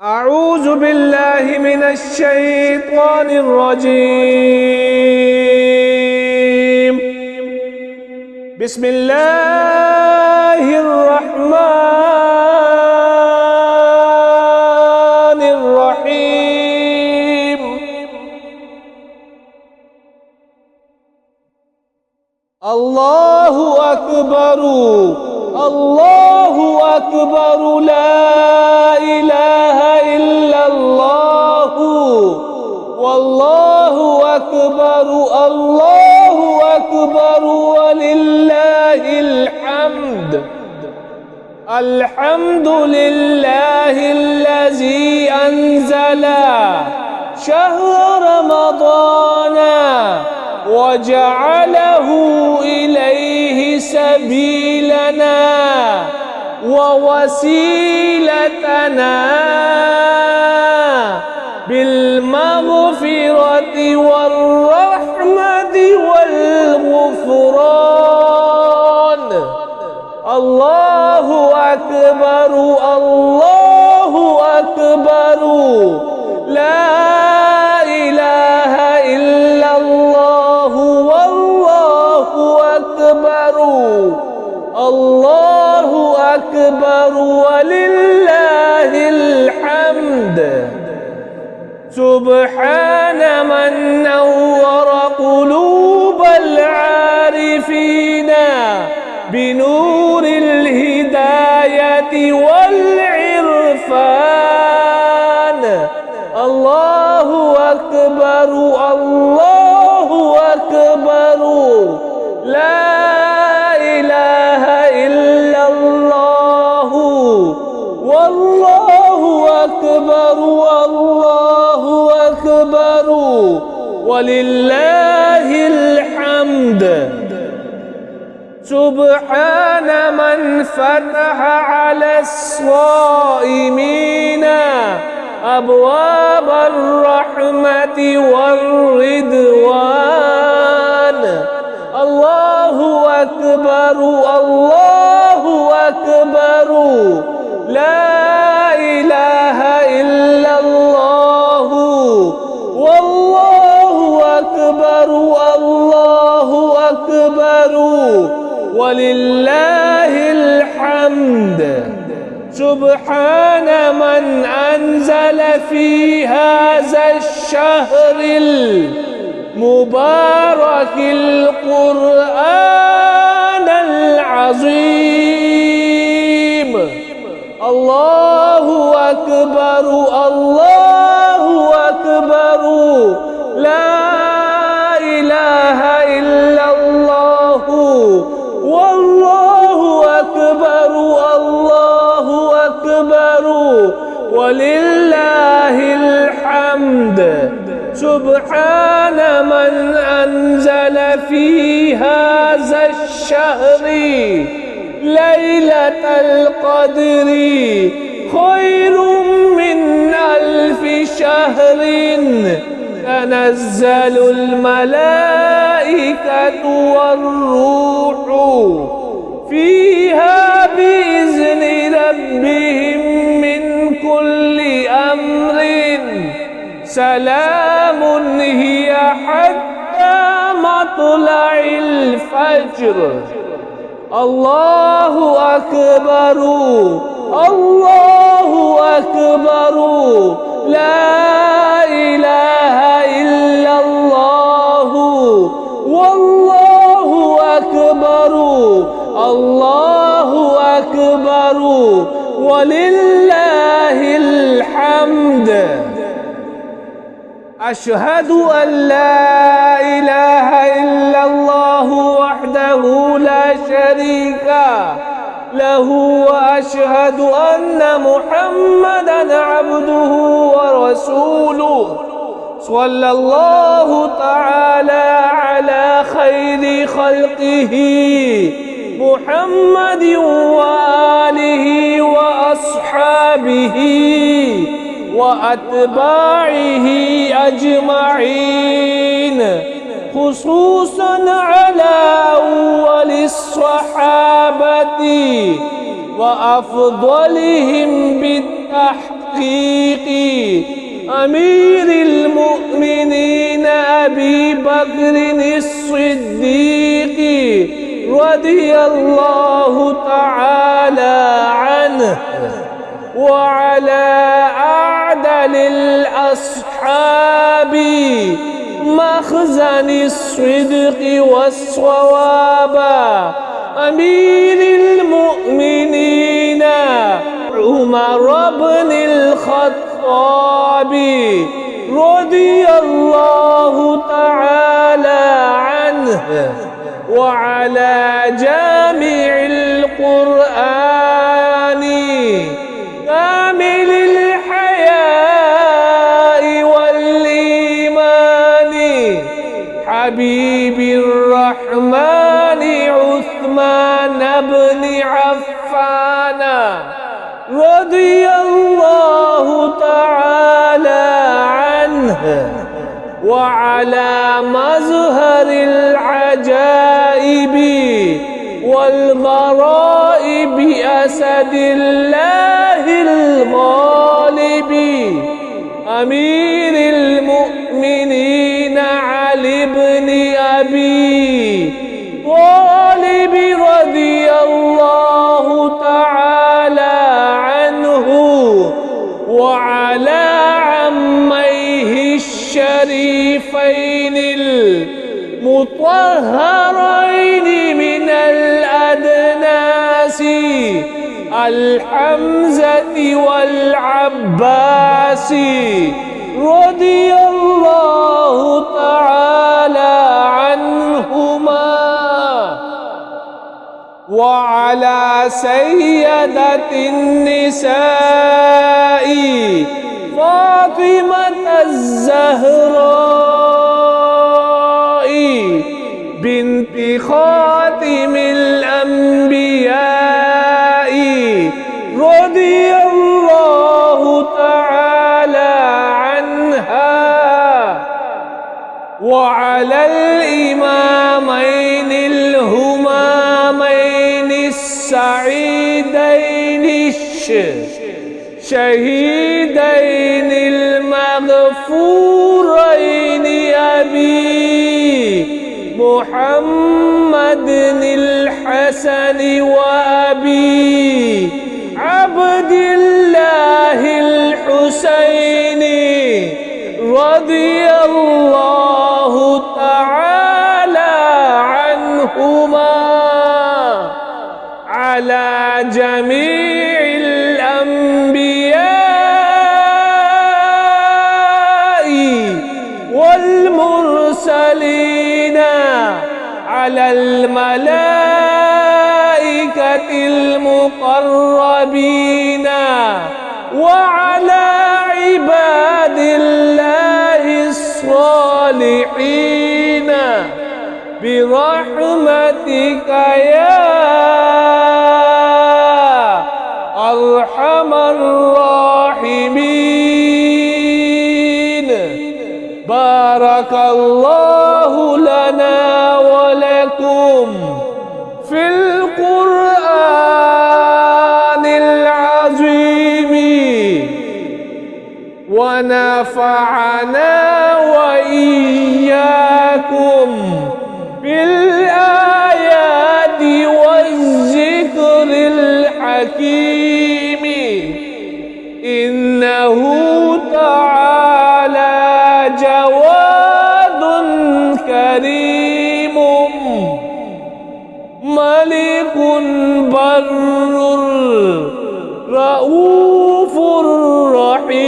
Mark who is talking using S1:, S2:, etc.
S1: أعوذ بالله من الشيطان الرجيم. بسم الله الرحمن الرحيم. الله أكبر الله أكبر لا إله إلا الله والله أكبر الله أكبر ولله الحمد. الحمد لله الذي أنزل شهر رمضان وجعله إليه سبيلنا ووسيلتنا بالمغفرة والرحمة والغفران. الله أكبر الله أكبر لا إله إلا الله والله أكبر الله أكبر ولله الحمد. سبحان من نور قلوب العارفين بنور الهداية والعرفان. الله أكبر الله أكبر لا إله إلا الله والله أكبر الله أكبر ولله الحمد. سبحان من فتح على الصائمين أبواب الرحمة والرضوان. الله أكبر الله أكبر لا إله إلا الله والله أكبر الله أكبر ولله الحمد. سبحان من أنزل في هذا الشهر المبارك القرآن العظيم. الله أكبر الله أكبر لا إله إلا الله والله أكبر الله أكبر ولله الحمد. سبحان من أنزل في هذا الشهر ليلة القدر خير من 1000 شهر تنزل الملائكة والروح فيها بإذن ربهم من كل أمر سلام هي حتى مطلع الفجر. الله أكبر الله أكبر لا إله إلا الله والله أكبر الله أكبر ولله الحمد. أشهد أن لا إله إلا الله وحده لا شريك له وأشهد أن محمدًا عبده ورسوله. صلى الله تعالى على خير خلقه محمد وآله وأصحابه وأتباعه أجمعين خصوصا على أول الصحابة وأفضلهم بالتحقيق التحقيق أمير المؤمنين أبي بكر الصديق رضي الله تعالى عنه، وعلى أعدل الأصحاب مخزن الصدق والصواب أمير المؤمنين عمر بن الخطاب رضي الله تعالى عنه، وعلى جامع القرآن كامل الحياء والإيمان حبيب الرحمن عثمان بن عفان رضي الله تعالى عنه، وعلى مظهر العجائب والغرائب أسد الله الغالب أمير المؤمنين علي بن أبي طالب رضي الله تعالى عنه، وعلى عميه الشريفين المطهرين من الأدناس الحمزة والعباس رضي الله تعالى عنهما، وعلى سيدة النساء فاطمة الزهراء بنت خاتم الأنبياء رضي الله تعالى عنها، وعلى الإمامين الهمامين السعيدين الشهيدين المغفورين أبي محمد الحسن وأبي عبد الله الحسين رضي الله تعالى عنهما، على جميع الأنبياء والمرسلين، على الملائكة المقربين، وعلى عباد الله الصالحين برحمتك يا أرحم الراحمين. بارك الله لنا ولكم في القرآن العظيم، ونفعنا وإياكم بالآيات والذكر الحكيم، إنه تعالى جواد كريم ملك بر رؤوف رحيم.